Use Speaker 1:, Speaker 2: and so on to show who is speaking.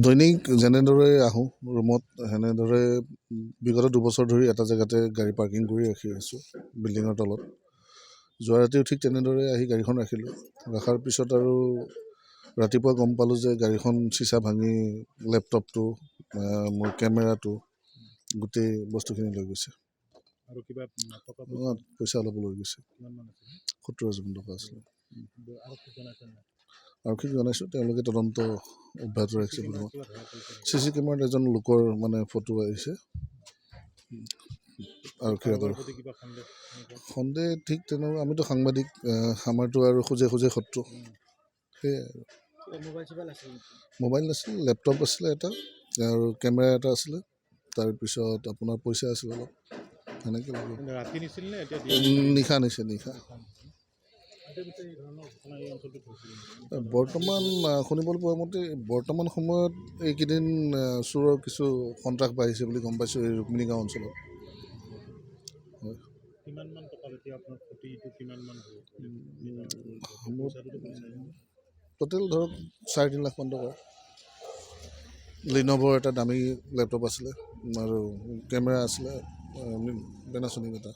Speaker 1: দৈনিক যেনেদৰে আহোঁ ৰুমত সেনেদৰে বিগত 2 বছৰ ধৰি এটা জেগাতে গাড়ী পাৰ্কিং কৰি ৰাখি আছোঁ বিল্ডিঙৰ তলত। যোৱা ৰাতিও ঠিক তেনেদৰে আহি গাড়ীখন ৰাখিলোঁ। ৰখাৰ পিছত আৰু ৰাতিপুৱা গম পালোঁ যে গাড়ীখন চিচা ভাঙি লেপটপটো, মোৰ কেমেৰাটো, গোটেই বস্তুখিনি লৈ গৈছে।
Speaker 2: আৰু কিবা
Speaker 1: পইচা অলপ লৈ গৈছে। 70,000 টকা আছিলে। আৰক্ষীক জনাইছোঁ, তেওঁলোকে তদন্ত অব্যাহত ৰাখিছে বুলি CC কেমেৰাত এজন লোকৰ ফটো আহিছে। আৰক্ষীৰ সন্দেহ ঠিক তেনেকুৱা, আমিতো সাংবাদিক, আমাৰতো আৰু খোজে খোজে শত্ৰু। সেয়াই মোবাইল নাছিল, লেপটপ আছিলে এটা আৰু কেমেৰা এটা আছিলে, তাৰপিছত আপোনাৰ পইচা আছিলে অলপ। সেনেকৈ নিশা নিশা বৰ্তমান শুনিবলৈ পোৱা মতে বৰ্তমান সময়ত এইকেইদিন চোৰৰ কিছু সন্ত্ৰাস বাঢ়িছে বুলি গম পাইছোঁ এই ৰুক্মিণী গাঁও অঞ্চলত। টোটেল ধৰক 3.5 লাখ মান টকা। লিন'ভৰ এটা দামী লেপটপ আছিলে আৰু কেমেৰা আছিলে, পেনাছনিক এটা।